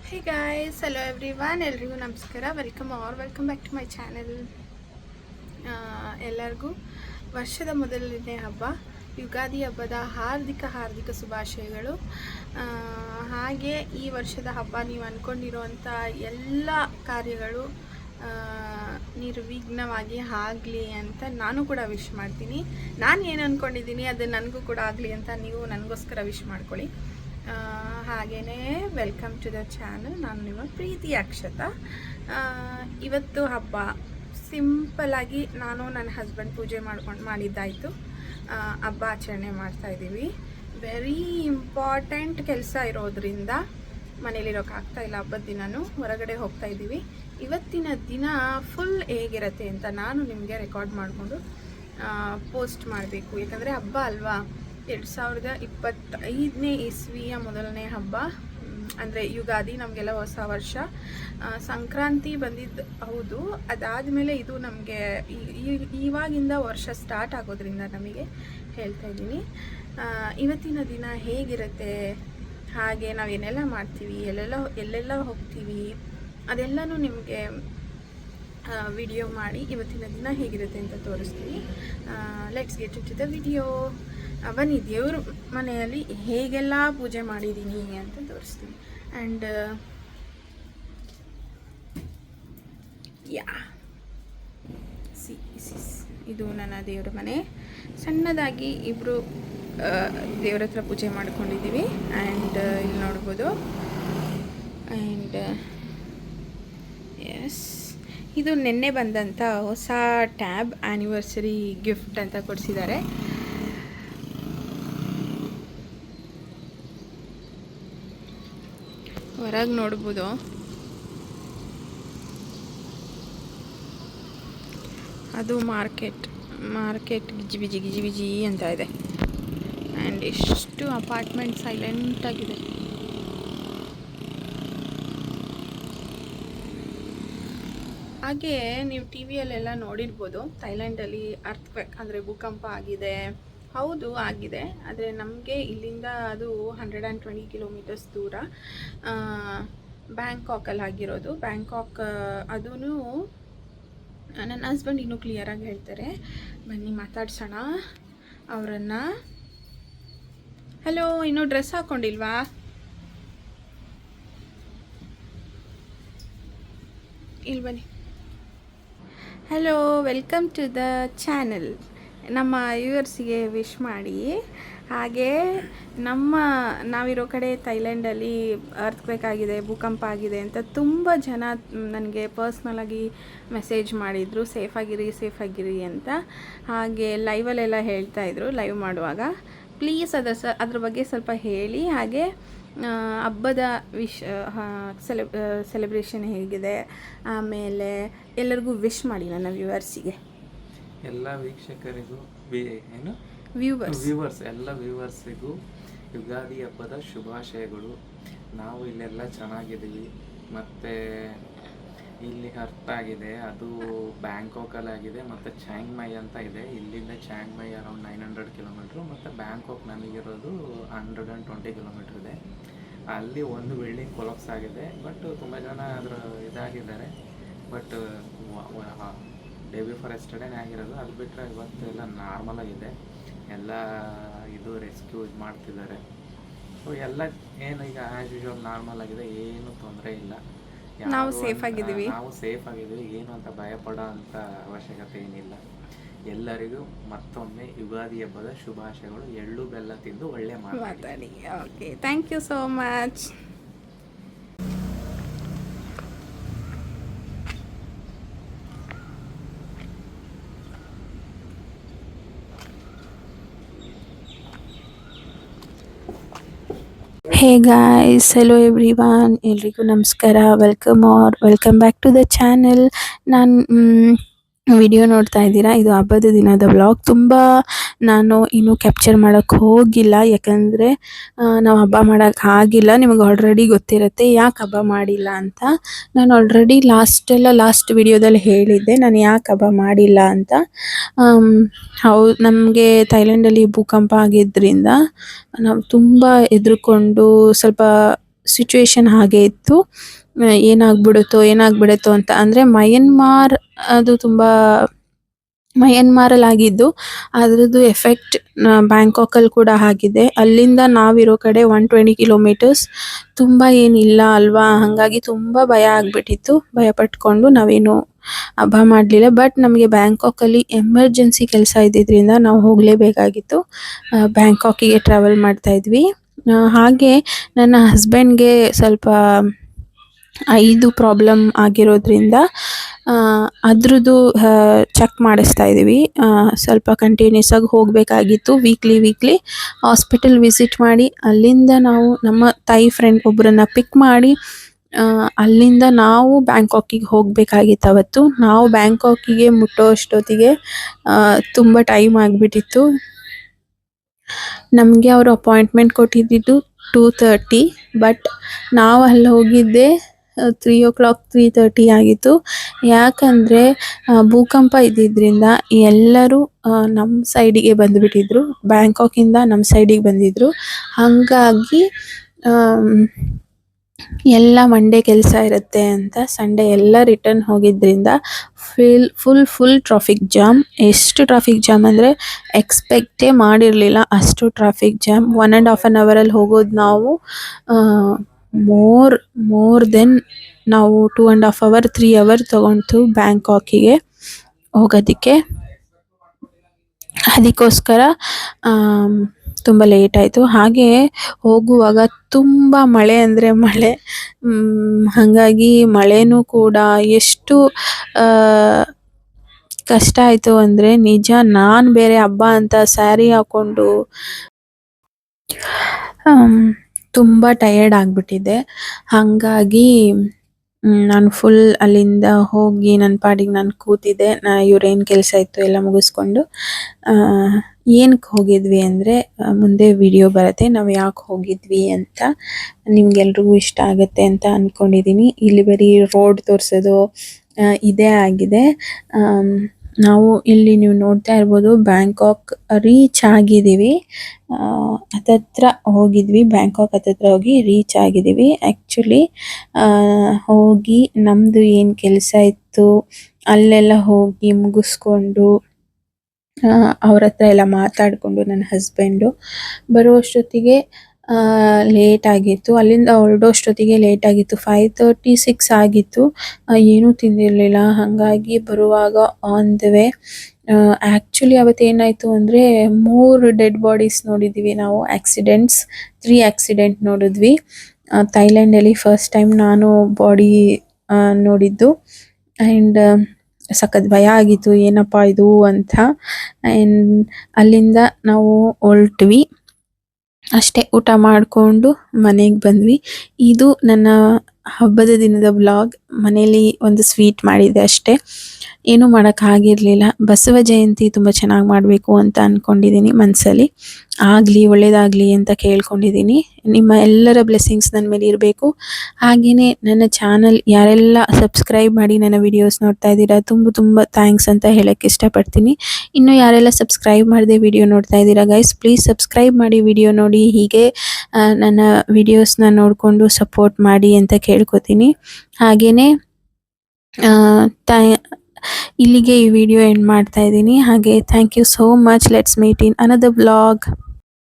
Hey guys, hello everyone, ಎಲ್ರಿಗೂ ನಮಸ್ಕಾರ. Welcome back to my channel. ಎಲ್ಲರಿಗೂ ವರ್ಷದ ಮೊದಲನೇ ಹಬ್ಬ ಯುಗಾದಿ ಹಬ್ಬದ ಹಾರ್ದಿಕ ಶುಭಾಶಯಗಳು. ಹಾಗೆ ಈ ವರ್ಷದ ಹಬ್ಬ ನೀವು ಅಂದ್ಕೊಂಡಿರುವಂಥ ಎಲ್ಲ ಕಾರ್ಯಗಳು ನಿರ್ವಿಘ್ನವಾಗಿ ಆಗಲಿ ಅಂತ ನಾನು ಕೂಡ ವಿಶ್ ಮಾಡ್ತೀನಿ. ನಾನು ಏನು ಅಂದ್ಕೊಂಡಿದ್ದೀನಿ ಅದು ನನಗೂ ಕೂಡ ಆಗಲಿ ಅಂತ ನೀವು ನನಗೋಸ್ಕರ ವಿಶ್ ಮಾಡ್ಕೊಳ್ಳಿ. ಹಾಗೆಯೇ ವೆಲ್ಕಮ್ ಟು ದ ಚಾನಲ್. ನಾನು ನಿಮ್ಮ ಪ್ರೀತಿ ಅಕ್ಷತಾ. ಇವತ್ತು ಹಬ್ಬ ಸಿಂಪಲ್ಲಾಗಿ ನಾನು ನನ್ನ ಹಸ್ಬೆಂಡ್ ಪೂಜೆ ಮಾಡಿದ್ದಾಯಿತು. ಹಬ್ಬ ಆಚರಣೆ ಮಾಡ್ತಾಯಿದ್ದೀವಿ. ವೆರಿ ಇಂಪಾರ್ಟೆಂಟ್ ಕೆಲಸ ಇರೋದ್ರಿಂದ ಮನೇಲಿರೋಕ್ಕಾಗ್ತಾಯಿಲ್ಲ. ಹಬ್ಬದ ದಿನವೂ ಹೊರಗಡೆ ಹೋಗ್ತಾಯಿದ್ದೀವಿ. ಇವತ್ತಿನ ದಿನ ಫುಲ್ ಹೇಗಿರುತ್ತೆ ಅಂತ ನಾನು ನಿಮಗೆ ರೆಕಾರ್ಡ್ ಮಾಡಿಕೊಂಡು ಪೋಸ್ಟ್ ಮಾಡಬೇಕು. ಯಾಕಂದರೆ ಹಬ್ಬ ಅಲ್ವಾ, 2025ನೇ ಇಸ್ವಿಯ ಮೊದಲನೇ ಹಬ್ಬ ಅಂದರೆ ಯುಗಾದಿ, ನಮಗೆಲ್ಲ ಹೊಸ ವರ್ಷ. ಸಂಕ್ರಾಂತಿ ಬಂದಿದ್ದು ಹೌದು, ಅದಾದಮೇಲೆ ಇದು ನಮಗೆ ಇವಾಗಿಂದ ವರ್ಷ ಸ್ಟಾರ್ಟ್ ಆಗೋದ್ರಿಂದ ನಮಗೆ ಹೇಳ್ತಾ ಇದ್ದೀನಿ. ಇವತ್ತಿನ ದಿನ ಹೇಗಿರುತ್ತೆ, ಹಾಗೆ ನಾವೇನೆಲ್ಲ ಮಾಡ್ತೀವಿ, ಎಲ್ಲೆಲ್ಲ ಹೋಗ್ತೀವಿ, ಅದೆಲ್ಲನೂ ನಿಮಗೆ ವಿಡಿಯೋ ಮಾಡಿ ಇವತ್ತಿನ ದಿನ ಹೇಗಿರುತ್ತೆ ಅಂತ ತೋರಿಸ್ತೀನಿ. Let's get into the video. ಬನ್ನಿ, ದೇವ್ರ ಮನೆಯಲ್ಲಿ ಹೇಗೆಲ್ಲ ಪೂಜೆ ಮಾಡಿದ್ದೀನಿ ಅಂತ ತೋರಿಸ್ತೀನಿ. ಆ್ಯಂಡ್ ಇದು ನನ್ನ ದೇವ್ರ ಮನೆ. ಸಣ್ಣದಾಗಿ ಇಬ್ಬರು ದೇವ್ರ ಹತ್ರ ಪೂಜೆ ಮಾಡ್ಕೊಂಡಿದ್ದೀವಿ. ಆ್ಯಂಡ್ ಇಲ್ಲಿ ನೋಡ್ಬೋದು. ಆ್ಯಂಡ್ ಎಸ್, ಇದು ನಿನ್ನೆ ಬಂದಂಥ ಹೊಸ ಟ್ಯಾಬ್ ಆ್ಯನಿವರ್ಸರಿ ಗಿಫ್ಟ್ ಅಂತ ಕೊಡಿಸಿದ್ದಾರೆ. ಹೊರಗೆ ನೋಡ್ಬೋದು. ಅದು ಮಾರ್ಕೆಟ್ ಗಿಜಿ ಬಿಜಿ ಅಂತ ಇದೆ. ಆ್ಯಂಡ್ ಎಷ್ಟು ಅಪಾರ್ಟ್ಮೆಂಟ್ ಸೈಲೆಂಟಾಗಿದೆ. ಹಾಗೆ ನೀವು ಟಿ ವಿಯಲ್ಲೆಲ್ಲ ನೋಡಿರ್ಬೋದು, ಥೈಲ್ಯಾಂಡಲ್ಲಿ ಅರ್ಥಕ್ವೇಕ್ ಅಂದರೆ ಭೂಕಂಪ ಆಗಿದೆ. ಹೌದು, ಆಗಿದೆ. ಆದರೆ ನಮಗೆ ಇಲ್ಲಿಂದ ಅದು 120 ಕಿಲೋಮೀಟರ್ಸ್ ದೂರ ಬ್ಯಾಂಕಾಕಲ್ಲಿ ಆಗಿರೋದು. ಬ್ಯಾಂಕಾಕ್ ಅದೂ ನನ್ನ ಹಸ್ಬೆಂಡ್ ಇನ್ನೂ ಕ್ಲಿಯರಾಗಿ ಹೇಳ್ತಾರೆ. ಬನ್ನಿ ಮಾತಾಡ್ಸೋಣ ಅವರನ್ನು. ಹಲೋ, ಇನ್ನೂ ಡ್ರೆಸ್ ಹಾಕ್ಕೊಂಡಿಲ್ವಾ? ಇಲ್ಲಿ ಬನ್ನಿ. Hello, welcome to the channel. ನಮ್ಮ ವ್ಯೂವರ್ಸಿಗೆ ವಿಶ್ ಮಾಡಿ. ಹಾಗೆ ನಾವಿರೋ ಕಡೆ ಥೈಲ್ಯಾಂಡಲ್ಲಿ ಅರ್ಥಕ್ವೇಕ್ ಭೂಕಂಪ ಆಗಿದೆ ಅಂತ ತುಂಬ ಜನ ನನಗೆ ಪರ್ಸ್ನಲಾಗಿ ಮೆಸೇಜ್ ಮಾಡಿದರು, ಸೇಫಾಗಿರಿ ಅಂತ. ಹಾಗೆ ಲೈವಲ್ಲೆಲ್ಲ ಹೇಳ್ತಾಯಿದ್ರು, ಲೈವ್ ಮಾಡುವಾಗ. ಪ್ಲೀಸ್ ಅದ್ರ ಬಗ್ಗೆ ಸ್ವಲ್ಪ ಹೇಳಿ. ಹಾಗೆ ಹಬ್ಬದ ಸೆಲೆಬ್ರೇಷನ್ ಹೇಗಿದೆ, ಆಮೇಲೆ ಎಲ್ಲರಿಗೂ ವಿಶ್ ಮಾಡಿ ನನ್ನ ವ್ಯೂವರ್ಸಿಗೆ. ಎಲ್ಲ ವೀಕ್ಷಕರಿಗೂ ಎಲ್ಲ ವ್ಯೂವರ್ಸಿಗೂ ಯುಗಾದಿ ಹಬ್ಬದ ಶುಭಾಶಯಗಳು. ನಾವು ಇಲ್ಲೆಲ್ಲ ಚೆನ್ನಾಗಿದ್ದೀವಿ. ಮತ್ತು ಇಲ್ಲಿ ಅರ್ಥ ಆಗಿದೆ, ಅದು ಬ್ಯಾಂಕಾಕಲ್ಲಿ ಆಗಿದೆ. ಮತ್ತು ಚಾಂಗ್ ಮೈ ಅಂತ ಇದೆ. ಇಲ್ಲಿಂದ ಚಾಂಗ್ ಮೈ ಅರೌಂಡ್ 900 ಕಿಲೋಮೀಟ್ರು. ಮತ್ತು ಬ್ಯಾಂಕಾಕ್ ನಮಗಿರೋದು 120 ಕಿಲೋಮೀಟ್ರ್ ಇದೆ. ಅಲ್ಲಿ ಒಂದು ಬಿಲ್ಡಿಂಗ್ ಕೊಲಾಪ್ಸ್ ಆಗಿದೆ. ಬಟ್ ತುಂಬ ಜನ ಅದರ ಇದಾಗಿದ್ದಾರೆ. ಬಟ್ ಡೇ ಬಿಫೋರ್ ಎಸ್ಟರ್ಡೇನೇ ಆಗಿರೋದು. ಅದು ಬಿಟ್ಟರೆ ಇವತ್ತು ಎಲ್ಲ ನಾರ್ಮಲ್ ಆಗಿದೆ. ಎಲ್ಲ ಇದು ರೆಸ್ಕ್ಯೂ ಮಾಡ್ತಿದ್ದಾರೆ. ಸೊ ಎಲ್ಲ ಏನು ಈಗ ಆ್ಯಸ್ ಯೂಶುವಲ್ ನಾರ್ಮಲ್ ಆಗಿದೆ, ಏನು ತೊಂದರೆ ಇಲ್ಲ. ನಾವು ಸೇಫ್ ಆಗಿದ್ದೀವಿ. ಏನು ಅಂತ ಭಯಪಡೋ ಅಂಥ ಅವಶ್ಯಕತೆ ಏನಿಲ್ಲ. ಎಲ್ಲರಿಗೂ ಮತ್ತೊಮ್ಮೆ ಯುಗಾದಿ ಹಬ್ಬದ ಶುಭಾಶಯಗಳು. ಎಳ್ಳು ಬೆಲ್ಲ ತಿಂದು ಒಳ್ಳೆ ಮಾತಾಡಿ. Okay, thank you so much. Hey guys, hello everyone, ಎಲ್ರಿಗೂ ನಮಸ್ಕಾರ. Welcome back to the channel. ನಾನು ವಿಡಿಯೋ ನೋಡ್ತಾ ಇದ್ದೀರಾ, ಇದು ಹಬ್ಬದ ದಿನದ ವ್ಲಾಗ್. ತುಂಬ ನಾನು ಇನ್ನೂ ಕ್ಯಾಪ್ಚರ್ ಮಾಡೋಕ್ಕೆ ಹೋಗಿಲ್ಲ, ಯಾಕಂದರೆ ನಾವು ಹಬ್ಬ ಮಾಡೋಕ್ಕೆ ಆಗಿಲ್ಲ. ನಿಮಗೆ ಆಲ್ರೆಡಿ ಗೊತ್ತಿರುತ್ತೆ ಯಾಕೆ ಹಬ್ಬ ಮಾಡಿಲ್ಲ ಅಂತ. ನಾನು ಆಲ್ರೆಡಿ ಲಾಸ್ಟ್ ವಿಡಿಯೋದಲ್ಲಿ ಹೇಳಿದ್ದೆ ನಾನು ಯಾಕೆ ಹಬ್ಬ ಮಾಡಿಲ್ಲ ಅಂತ. ಹೌದು, ನಮಗೆ ಥೈಲ್ಯಾಂಡಲ್ಲಿ ಭೂಕಂಪ ಆಗಿದ್ದರಿಂದ ನಾವು ತುಂಬ ಹೆದರ್ಕೊಂಡು ಸ್ವಲ್ಪ ಸಿಚುವೇಶನ್ ಹಾಗೆ ಇತ್ತು. ಏನಾಗ್ಬಿಡುತ್ತೋ ಅಂತ. ಅಂದರೆ ಅದು ತುಂಬ ಮಯನ್ಮಾರಲ್ಲಿ ಆಗಿದ್ದು, ಅದರದ್ದು ಎಫೆಕ್ಟ್ ಬ್ಯಾಂಕಾಕಲ್ಲಿ ಕೂಡ ಆಗಿದೆ. ಅಲ್ಲಿಂದ ನಾವಿರೋ ಕಡೆ 120 ಕಿಲೋಮೀಟರ್ಸ್. ತುಂಬ ಏನಿಲ್ಲ ಅಲ್ವಾ, ಹಾಗಾಗಿ ತುಂಬ ಭಯ ಆಗಿಬಿಟ್ಟಿತ್ತು. ಭಯ ಪಟ್ಕೊಂಡು ನಾವೇನು ಹಬ್ಬ ಮಾಡಲಿಲ್ಲ. ಬಟ್ ನಮಗೆ ಬ್ಯಾಂಕಾಕಲ್ಲಿ ಎಮರ್ಜೆನ್ಸಿ ಕೆಲಸ ಇದ್ದಿದ್ದರಿಂದ ನಾವು ಹೋಗಲೇಬೇಕಾಗಿತ್ತು. ಬ್ಯಾಂಕಾಕಿಗೆ ಟ್ರಾವೆಲ್ ಮಾಡ್ತಾ ಇದ್ವಿ. ಹಾಗೆ ನನ್ನ ಹಸ್ಬೆಂಡ್ಗೆ ಸ್ವಲ್ಪ ಐದು ಪ್ರಾಬ್ಲಮ್ ಆಗಿರೋದ್ರಿಂದ ಅದ್ರದ್ದು ಚೆಕ್ ಮಾಡಿಸ್ತಾ ಇದ್ದೀವಿ. ಸ್ವಲ್ಪ ಕಂಟಿನ್ಯೂಸ್ ಆಗಿ ಹೋಗಬೇಕಾಗಿತ್ತು. ವೀಕ್ಲಿ ಹಾಸ್ಪಿಟಲ್ ವಿಸಿಟ್ ಮಾಡಿ, ಅಲ್ಲಿಂದ ನಾವು ನಮ್ಮ ತಾಯಿ ಫ್ರೆಂಡ್ ಒಬ್ಬರನ್ನ ಪಿಕ್ ಮಾಡಿ ಅಲ್ಲಿಂದ ನಾವು ಬ್ಯಾಂಕಾಕಿಗೆ ಹೋಗಬೇಕಾಗಿತ್ತು. ಅವತ್ತು ನಾವು ಬ್ಯಾಂಕಾಕಿಗೆ ಮುಟ್ಟೋ ಅಷ್ಟೊತ್ತಿಗೆ ತುಂಬ ಟೈಮ್ ಆಗಿಬಿಟ್ಟಿತ್ತು. ನಮಗೆ ಅವರು ಅಪಾಯಿಂಟ್ಮೆಂಟ್ ಕೊಟ್ಟಿದ್ದು 2:30, ಬಟ್ ನಾವು ಅಲ್ಲಿ ಹೋಗಿದ್ದೆ 3:30 ಆಗಿತ್ತು. ಯಾಕಂದರೆ ಭೂಕಂಪ ಇದ್ದಿದ್ದರಿಂದ ಎಲ್ಲರೂ ನಮ್ಮ ಸೈಡಿಗೆ ಬಂದುಬಿಟ್ಟಿದ್ರು. ಬ್ಯಾಂಕಾಕಿಂದ ನಮ್ಮ ಸೈಡಿಗೆ ಬಂದಿದ್ದರು. ಹಾಗಾಗಿ ಎಲ್ಲ ಮಂಡೇ ಕೆಲಸ ಇರುತ್ತೆ ಅಂತ ಸಂಡೇ ಎಲ್ಲ ರಿಟರ್ನ್ ಹೋಗಿದ್ದರಿಂದ ಫುಲ್ ಟ್ರಾಫಿಕ್ ಜಾಮ್. ಎಷ್ಟು ಟ್ರಾಫಿಕ್ ಜಾಮ್ ಅಂದರೆ ಎಕ್ಸ್ಪೆಕ್ಟೇ ಮಾಡಿರಲಿಲ್ಲ, ಅಷ್ಟು ಟ್ರಾಫಿಕ್ ಜಾಮ್. 1.5 ಅವರಲ್ಲಿ ಹೋಗೋದು ನಾವು ಮೋರ್ ದೆನ್ ನಾವು 2.5 ಅವರ್ 3 ಅವರ್ ತೊಗೊಂಡು ಬ್ಯಾಂಕಾಕಿಗೆ ಹೋಗೋದಕ್ಕೆ. ಅದಕ್ಕೋಸ್ಕರ ತುಂಬ ಲೇಟ್ ಆಯಿತು. ಹಾಗೆ ಹೋಗುವಾಗ ತುಂಬ ಮಳೆ ಅಂದರೆ ಮಳೆ. ಹಾಗಾಗಿ ಮಳೆನೂ ಕೂಡ ಎಷ್ಟು ಕಷ್ಟ ಆಯಿತು ಅಂದರೆ ನಿಜ. ನಾನು ಬೇರೆ ಹಬ್ಬ ಅಂತ ಸ್ಯಾರಿ ಹಾಕ್ಕೊಂಡು ತುಂಬ ಟಯರ್ಡ್ ಆಗಿಬಿಟ್ಟಿದ್ದೆ. ಹಾಗಾಗಿ ನಾನು ಫುಲ್ ಅಲ್ಲಿಂದ ಹೋಗಿ ನನ್ನ ಪಾಡಿಗೆ ನಾನು ಕೂತಿದ್ದೆ. ಇವ್ರೇನು ಕೆಲಸ ಇತ್ತು ಎಲ್ಲ ಮುಗಿಸ್ಕೊಂಡು. ಏನಕ್ಕೆ ಹೋಗಿದ್ವಿ ಅಂದರೆ ಮುಂದೆ ವಿಡಿಯೋ ಬರುತ್ತೆ ನಾವು ಯಾಕೆ ಹೋಗಿದ್ವಿ ಅಂತ. ನಿಮ್ಗೆಲ್ರಿಗೂ ಇಷ್ಟ ಆಗುತ್ತೆ ಅಂತ ಅಂದ್ಕೊಂಡಿದ್ದೀನಿ. ಇಲ್ಲಿ ಬರೀ ರೋಡ್ ತೋರಿಸೋದು ಇದೇ ಆಗಿದೆ. ನಾವು ಇಲ್ಲಿ ನೀವು ನೋಡ್ತಾ ಇರ್ಬೋದು, ಬ್ಯಾಂಕಾಕ್ ರೀಚ್ ಆಗಿದ್ದೀವಿ. ಹತ್ತತ್ರ ಹೋಗಿದ್ವಿ, ಬ್ಯಾಂಕಾಕ್ ಹತ್ತತ್ರ ಹೋಗಿ ರೀಚ್ ಆಗಿದ್ದೀವಿ. ಆ್ಯಕ್ಚುಲಿ ಹೋಗಿ ನಮ್ಮದು ಏನು ಕೆಲಸ ಇತ್ತು ಅಲ್ಲೆಲ್ಲ ಹೋಗಿ ಮುಗಿಸ್ಕೊಂಡು ಅವ್ರ ಹತ್ರ ಎಲ್ಲ ಮಾತಾಡಿಕೊಂಡು ನನ್ನ ಹಸ್ಬೆಂಡು ಬರುವಷ್ಟೊತ್ತಿಗೆ ಲೇಟ್ ಆಗಿತ್ತು. ಅಲ್ಲಿಂದ ಹೊರಡೋಷ್ಟೊತ್ತಿಗೆ ಲೇಟ್ ಆಗಿತ್ತು. 5:30 6 ಆಗಿತ್ತು. ಏನೂ ತಿಂದಿರಲಿಲ್ಲ. ಹಾಗಾಗಿ ಬರುವಾಗ ಆನ್ ದ ವೇ ಆ್ಯಕ್ಚುಲಿ ಅವತ್ತೇನಾಯಿತು ಅಂದರೆ 3 ಡೆಡ್ ಬಾಡೀಸ್ ನೋಡಿದ್ದೀವಿ ನಾವು. 3 ಆಕ್ಸಿಡೆಂಟ್ ನೋಡಿದ್ವಿ. ಥೈಲ್ಯಾಂಡಲ್ಲಿ ಫಸ್ಟ್ ಟೈಮ್ ನಾನು ಬಾಡಿ ನೋಡಿದ್ದು. ಆ್ಯಂಡ್ ಸಖತ್ ಭಯ ಆಗಿತ್ತು, ಏನಪ್ಪ ಇದು ಅಂತ. ಆ್ಯಂಡ್ ಅಲ್ಲಿಂದ ನಾವು ಹೊರಟ್ವಿ. ಅಷ್ಟೇ, ಊಟ ಮಾಡಿಕೊಂಡು ಮನೆಗೆ ಬಂದ್ವಿ. ಇದು ನನ್ನ ಹಬ್ಬದ ದಿನದ ವ್ಲಾಗ್. ಮನೇಲಿ ಒಂದು ಸ್ವೀಟ್ ಮಾಡಿದ್ದೆ ಅಷ್ಟೇ, ಏನೂ ಮಾಡೋಕ್ಕಾಗಿರಲಿಲ್ಲ. ಬಸವ ಜಯಂತಿ ತುಂಬ ಚೆನ್ನಾಗಿ ಮಾಡಬೇಕು ಅಂತ ಅಂದ್ಕೊಂಡಿದ್ದೀನಿ ಮನಸ್ಸಲ್ಲಿ. ಒಳ್ಳೆಯದಾಗಲಿ ಅಂತ ಕೇಳ್ಕೊಂಡಿದ್ದೀನಿ. ನಿಮ್ಮ ಎಲ್ಲರ ಬ್ಲೆಸ್ಸಿಂಗ್ಸ್ ನನ್ನ ಮೇಲೆ ಇರಬೇಕು. ಹಾಗೆಯೇ ನನ್ನ ಚಾನಲ್ ಯಾರೆಲ್ಲ ಸಬ್ಸ್ಕ್ರೈಬ್ ಮಾಡಿ ನನ್ನ ವಿಡಿಯೋಸ್ ನೋಡ್ತಾ ಇದ್ದೀರಾ, ತುಂಬ ಥ್ಯಾಂಕ್ಸ್ ಅಂತ ಹೇಳೋಕ್ಕೆ ಇಷ್ಟಪಡ್ತೀನಿ. ಇನ್ನು ಯಾರೆಲ್ಲ ಸಬ್ಸ್ಕ್ರೈಬ್ ಮಾಡದೆ ವಿಡಿಯೋ ನೋಡ್ತಾ ಇದ್ದೀರಾ ಗೈಸ್, ಪ್ಲೀಸ್ ಸಬ್ಸ್ಕ್ರೈಬ್ ಮಾಡಿ, ವಿಡಿಯೋ ನೋಡಿ. ಹೀಗೆ ನನ್ನ ವಿಡಿಯೋಸ್ನ ನೋಡಿಕೊಂಡು ಸಪೋರ್ಟ್ ಮಾಡಿ ಅಂತ ಕೇಳ್ಕೊತೀನಿ. ಹಾಗೆಯೇ ಇಲ್ಲಿಗೆ ಈ ವಿಡಿಯೋ ಎಂಡ್ ಮಾಡ್ತಾ ಇದ್ದೀನಿ. ಹಾಗೆ thank you so much. Let's meet in another vlog.